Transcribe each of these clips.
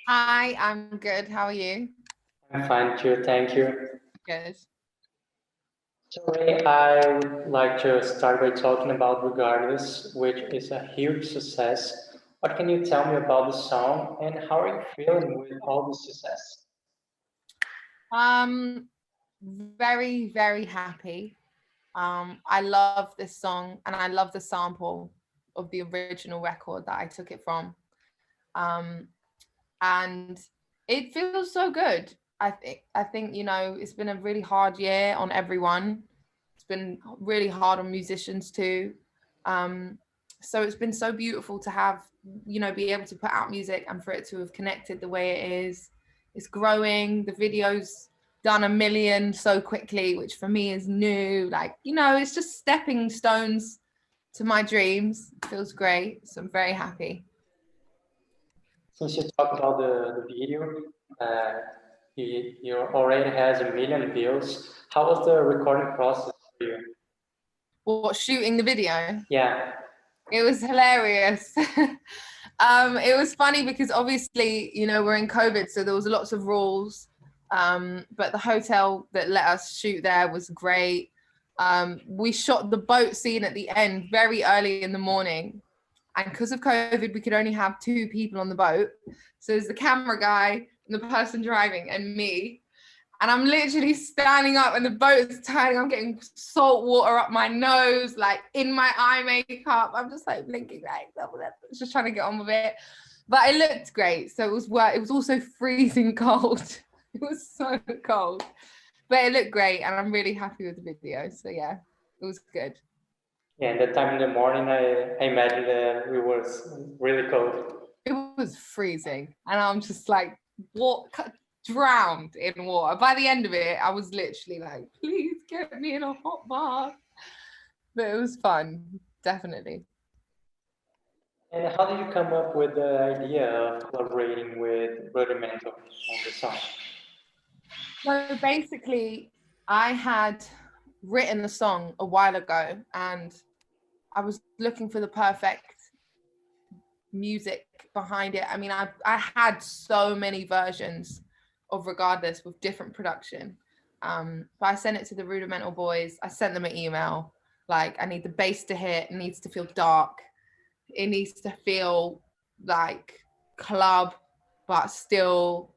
Hi, I'm good. How are you? I'm fine too, thank you. Good. So Ray, I would like to start by talking about Regardless, which is a huge success. What can you tell me about the song and how are you feeling with all the success? Um, very, very happy. I love this song and I love the sample of the original record that I took it from. Um, and it feels so good. I think, it's been a really hard year on everyone. It's been really hard on musicians too. Um, so it's been so beautiful to have, be able to put out music and for it to have connected the way it is. It's growing. The video's done 1 million so quickly, which for me is new. Like, it's just stepping stones to my dreams. It feels great. So I'm very happy. Since you talk about the video, uh, you already has 1 million views. How was the recording process for you? What, shooting the video? Yeah, It was hilarious. It was funny because obviously, we're in COVID, so there was lots of rules. But the hotel that let us shoot there was great. We shot the boat scene at the end very early in the morning. And because of COVID, we could only have 2 people on the boat. So there's the camera guy and the person driving and me. And I'm literally standing up and the boat's turning. I'm getting salt water up my nose, like in my eye makeup. I'm just like blinking, like just trying to get on with it. But it looked great. So it was also freezing cold. It was so cold. But it looked great and I'm really happy with the video. So yeah, it was good. yeah. And that time in the morning, I imagine that it was really cold. It was freezing. And I'm just like, what? Drowned in water. By the end of it, I was literally like, please get me in a hot bath. But it was fun, definitely. And how did you come up with the idea of collaborating with Rudimental on the song? So basically, I had written the song a while ago and I was looking for the perfect music behind it. I mean, I had so many versions of Regardless with different production. But I sent it to the Rudimental boys. I sent them an email like, I need the bass to hit, it needs to feel dark, it needs to feel like club, but still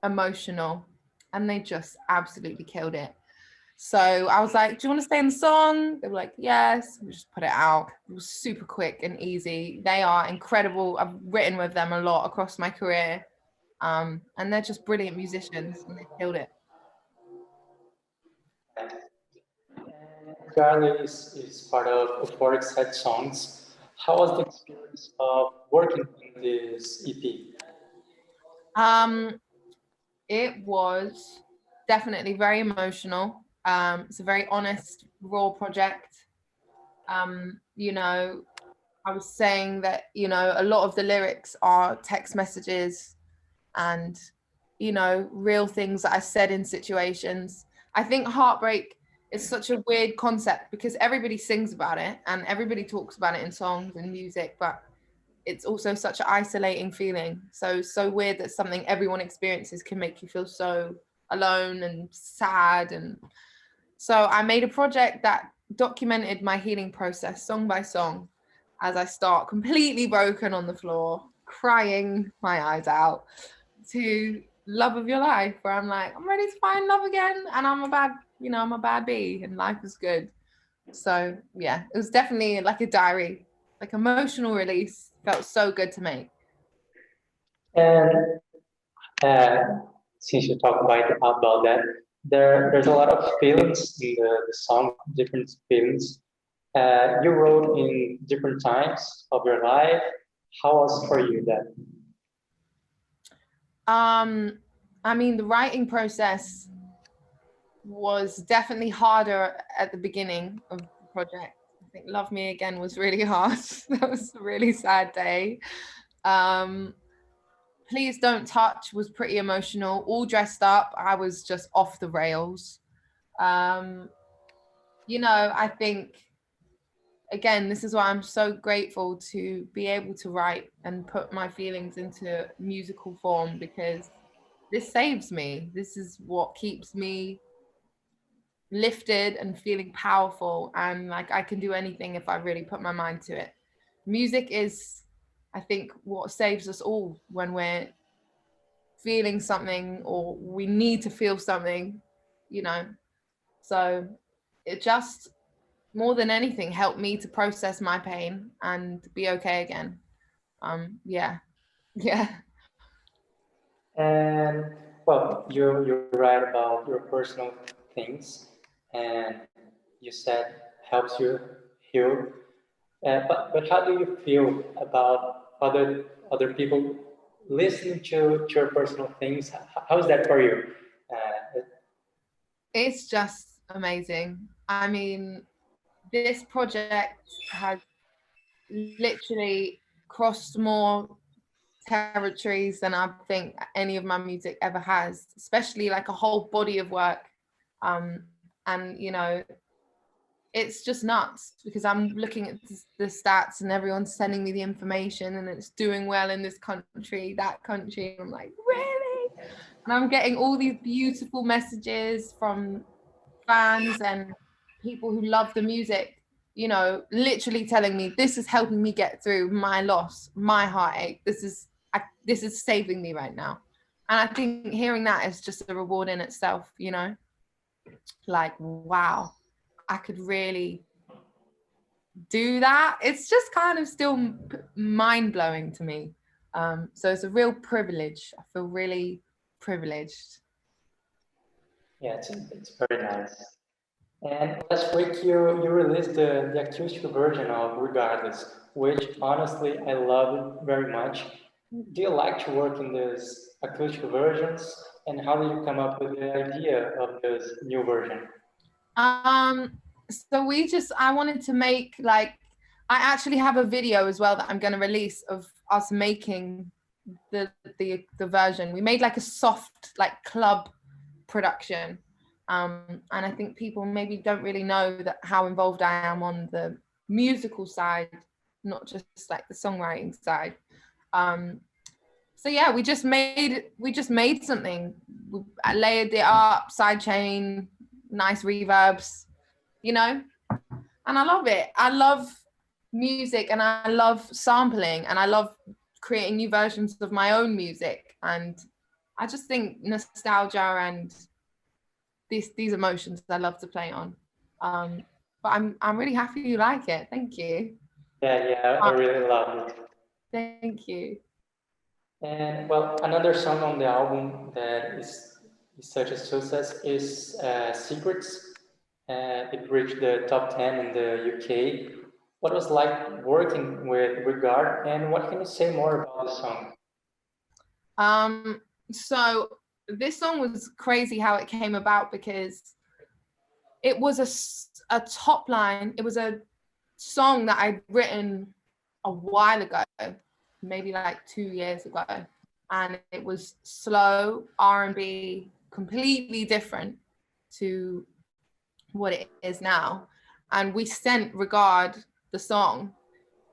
emotional. And they just absolutely killed it. So I was like, do you want to stay in the song? They were like, yes. We just put it out. It was super quick and easy. They are incredible. I've written with them a lot across my career. And they're just brilliant musicians and they killed it. Gabriela is part of Euphoric Sad Songs. How was the experience of working in this EP? Um, it was definitely very emotional. It's a very honest, raw project. I was saying that, a lot of the lyrics are text messages and, real things that I said in situations. I think heartbreak is such a weird concept because everybody sings about it and everybody talks about it in songs and music, but it's also such an isolating feeling. So weird that something everyone experiences can make you feel so alone and sad. And so I made a project that documented my healing process song by song as I start completely broken on the floor, crying my eyes out, to Love of Your Life, where I'm like, I'm ready to find love again. And I'm a bad bee and life is good. So yeah, it was definitely like a diary, like emotional release. Felt so good to make. And uh, since you talk about that, there's a lot of feelings in the song, different feelings. You wrote in different times of your life. How was for you that? I mean, the writing process was definitely harder at the beginning of the project. I think Love Me Again was really hard. That was a really sad day. Um, Please Don't Touch was pretty emotional. All Dressed Up, I was just off the rails. I think again, this is why I'm so grateful to be able to write and put my feelings into musical form, because this saves me. This is what keeps me lifted and feeling powerful, and like I can do anything if I really put my mind to it. Music is, I think, what saves us all when we're feeling something or we need to feel something, you know. So it just, more than anything, helped me to process my pain and be okay again. Yeah. And well, you write about your personal things, and you said helps you heal. But how do you feel about other people listening to your personal things? How is that for you? It's just amazing. I mean, this project has literally crossed more territories than I think any of my music ever has, especially like a whole body of work. And you know, it's just nuts because I'm looking at the stats and everyone's sending me the information and it's doing well in this country, that country. I'm like, really? And I'm getting all these beautiful messages from fans and people who love the music, you know, literally telling me this is helping me get through my loss, my heartache. This is saving me right now. And I think hearing that is just a reward in itself, you know, like, wow, I could really do that. It's just kind of still mind blowing to me. So it's a real privilege. I feel really privileged. Yeah, it's very nice. And last week you released the acoustic version of Regardless, which honestly I love it very much. Do you like to work in these acoustic versions? And how did you come up with the idea of this new version? So I wanted to make, like, I actually have a video as well that I'm going to release of us making the version. We made like a soft, like, club production. And I think people maybe don't really know that how involved I am on the musical side, not just like the songwriting side. So yeah, we just made something. I layered it up, sidechain, nice reverbs, you know, and I love it. I love music and I love sampling and I love creating new versions of my own music. And I just think nostalgia and these emotions I love to play on. But I'm really happy you like it. Thank you. Yeah, I really love it. Thank you. And well, another song on the album that is such a success is Secrets. It reached the top 10 in the UK. What was like working with Regard, and what can you say more about the song? So this song was crazy how it came about, because it was a top line. It was a song that I'd written a while ago, maybe like 2 years ago. And it was slow R&B, completely different to what it is now. And we sent Regard the song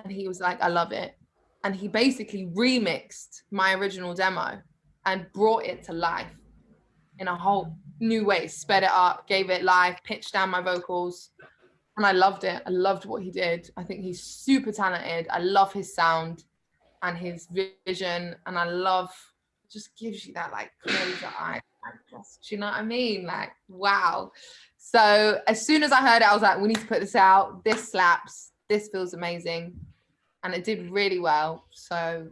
and he was like, I love it. And he basically remixed my original demo and brought it to life in a whole new way, sped it up, gave it life, pitched down my vocals. And I loved it. I loved what he did. I think he's super talented. I love his sound and his vision. And I love, it just gives you that like close your eyes. Do you know what I mean? Like, wow. So as soon as I heard it, I was like, we need to put this out. This slaps. This feels amazing. And it did really well. So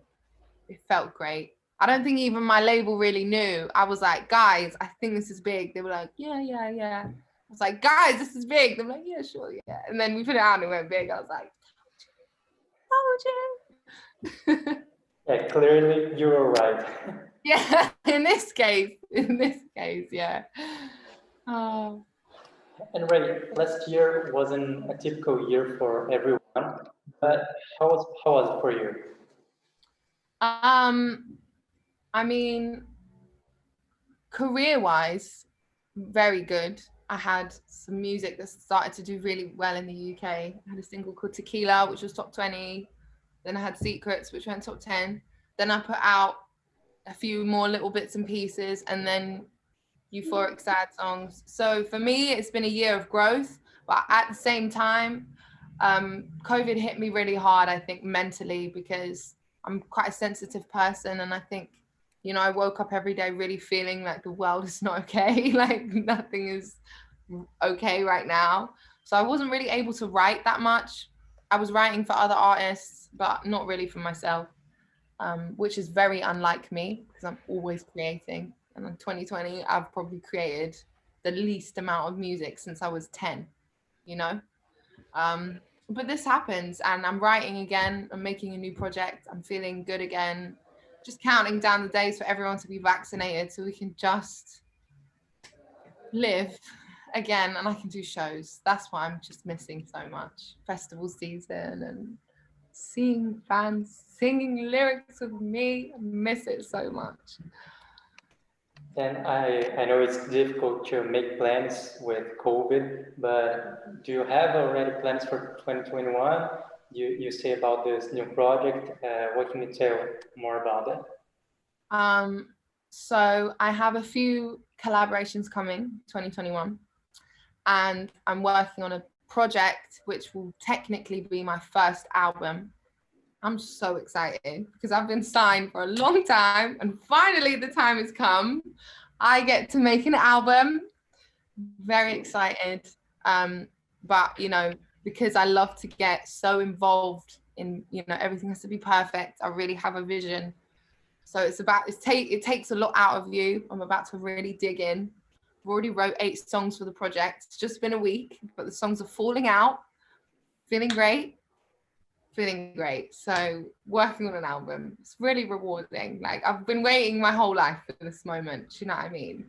it felt great. I don't think even my label really knew. I was like, guys, I think this is big. They were like, yeah. I was like, guys, this is big. They were like, yeah, sure, yeah. And then we put it out and it went big. I was like, told you. Yeah, clearly you were right. Yeah, in this case, yeah. Oh. And Ray, last year wasn't a typical year for everyone, but how was it for you? I mean, career-wise, very good. I had some music that started to do really well in the UK. I had a single called Tequila, which was top 20. Then I had Secrets, which went top 10. Then I put out a few more little bits and pieces, and then Euphoric Sad Songs. So for me, it's been a year of growth, but at the same time, COVID hit me really hard, I think, mentally, because I'm quite a sensitive person. And I think, you know, I woke up every day really feeling like the world is not okay. Like nothing is okay right now. So I wasn't really able to write that much. I was writing for other artists, but not really for myself, which is very unlike me because I'm always creating. And in 2020, I've probably created the least amount of music since I was 10, you know? But this happens and I'm writing again. I'm making a new project. I'm feeling good again. Just counting down the days for everyone to be vaccinated so we can just live again and I can do shows. That's what I'm just missing so much. Festival season and seeing fans singing lyrics with me. I miss it so much. And I know it's difficult to make plans with COVID, but do you have already plans for 2021? You say about this new project. What can you tell more about it? So I have a few collaborations coming 2021, and I'm working on a project which will technically be my first album. I'm so excited because I've been signed for a long time and finally the time has come. I get to make an album. Very excited. But, you know, because I love to get so involved in, you know, everything has to be perfect. I really have a vision. So it takes a lot out of you. I'm about to really dig in. I've already wrote 8 songs for the project. It's just been a week, but the songs are falling out. Feeling great. So working on an album, it's really rewarding. Like I've been waiting my whole life for this moment. Do you know what I mean?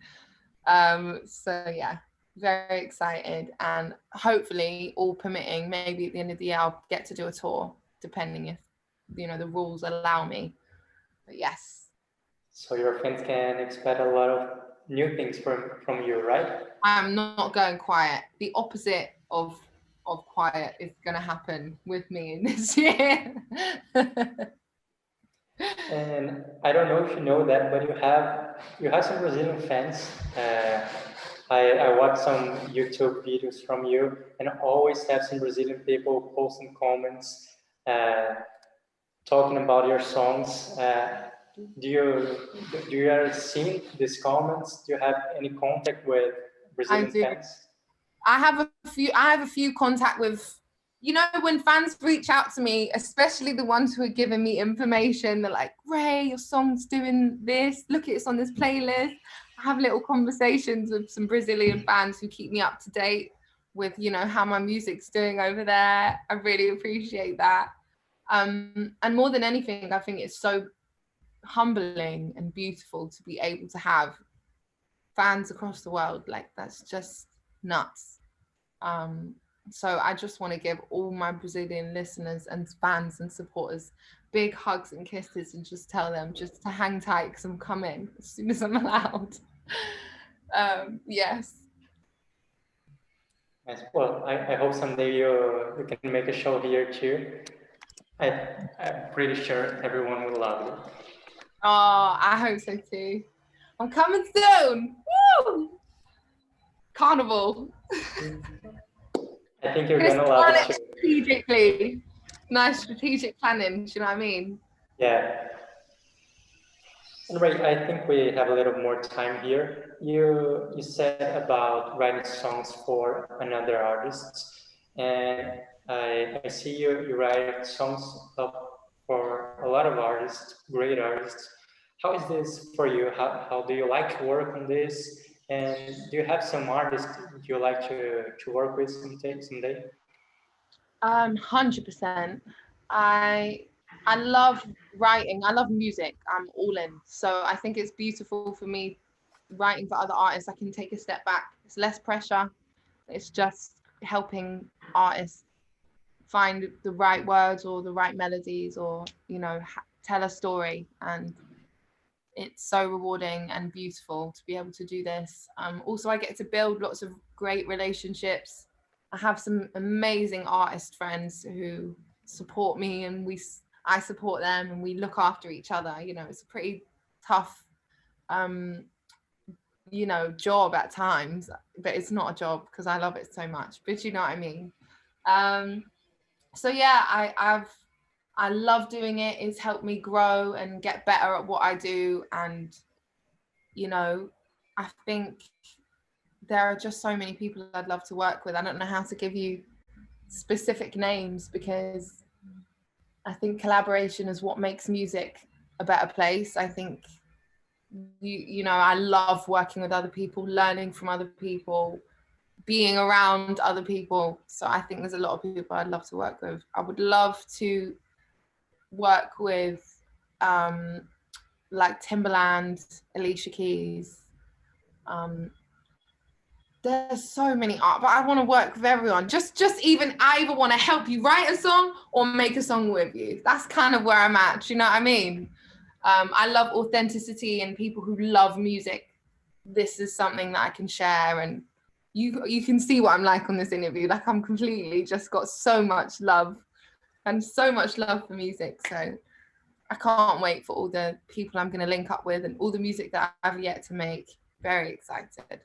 So yeah, very excited, and hopefully, all permitting, maybe at the end of the year I'll get to do a tour, depending if, you know, the rules allow me. But yes. So your fans can expect a lot of new things from you, right? I'm not going quiet. The opposite of quiet is going to happen with me in this year. And I don't know if you know that, but you have some Brazilian fans. I watch some YouTube videos from you, and always have some Brazilian people posting comments, talking about your songs. Do you ever see these comments? Do you have any contact with Brazilian fans? I have a few contact with, you know, when fans reach out to me, especially the ones who are giving me information, they're like, Raye, your song's doing this, look, it's on this playlist. I have little conversations with some Brazilian fans who keep me up to date with, you know, how my music's doing over there. I really appreciate that. And more than anything, I think it's so humbling and beautiful to be able to have fans across the world. Like, that's just nuts. So I just want to give all my Brazilian listeners and fans and supporters big hugs and kisses, and just tell them just to hang tight because I'm coming as soon as I'm allowed. Yes. Yes, well, I hope someday you can make a show here too. I'm pretty sure everyone will love it. Oh, I hope so too. I'm coming soon. Woo! Carnival. I think you're gonna love it too. Strategically. Nice strategic planning, do you know what I mean? Yeah. And Raye, I think we have a little more time here. You said about writing songs for another artists, and I see you write songs for a lot of artists, great artists. How is this for you? How do you like to work on this? And do you have some artists you like to work with someday? 100%. I love writing. I love music. I'm all in. So I think it's beautiful for me writing for other artists. I can take a step back. It's less pressure. It's just helping artists find the right words or the right melodies, or, you know, tell a story. And it's so rewarding and beautiful to be able to do this. Also, I get to build lots of great relationships. I have some amazing artist friends who support me, and I support them, and we look after each other. You know, it's a pretty tough, you know, job at times, but it's not a job because I love it so much. But you know what I mean? So yeah, I love doing it. It's helped me grow and get better at what I do. And, you know, I think there are just so many people I'd love to work with. I don't know how to give you specific names because I think collaboration is what makes music a better place. I think, you know, I love working with other people, learning from other people, being around other people. So I think there's a lot of people I'd love to work with. I would love to work with like Timbaland, Alicia Keys. There's so many art, but I want to work with everyone. Just even I either want to help you write a song or make a song with you. That's kind of where I'm at. You know what I mean? I love authenticity and people who love music. This is something that I can share, and you can see what I'm like on this interview. Like I'm completely just got so much love and so much love for music. So I can't wait for all the people I'm going to link up with and all the music that I've yet to make. Very excited.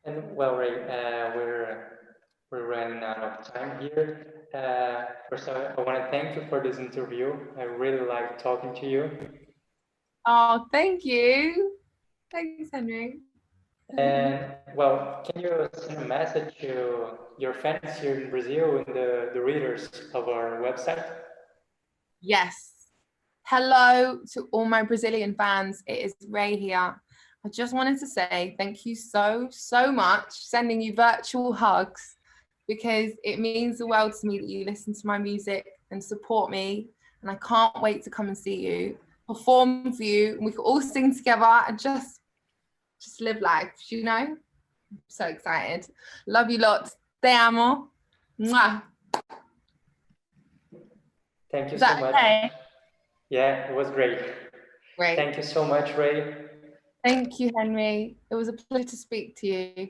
And well, Ray, we're running out of time here. First, I want to thank you for this interview. I really like talking to you. Oh, thank you. Thanks, Henry. And well, can you send a message to your fans here in Brazil and the readers of our website? Yes. Hello to all my Brazilian fans. It is Ray here. I just wanted to say thank you so much, sending you virtual hugs, because it means the world to me that you listen to my music and support me. And I can't wait to come and see you, perform for you, and we can all sing together and just live life, you know? I'm so excited. Love you lots. Te amo. Mwah. Thank you so much. Okay? Yeah, it was great. Great. Thank you so much, Ray. Thank you, Henry. It was a pleasure to speak to you.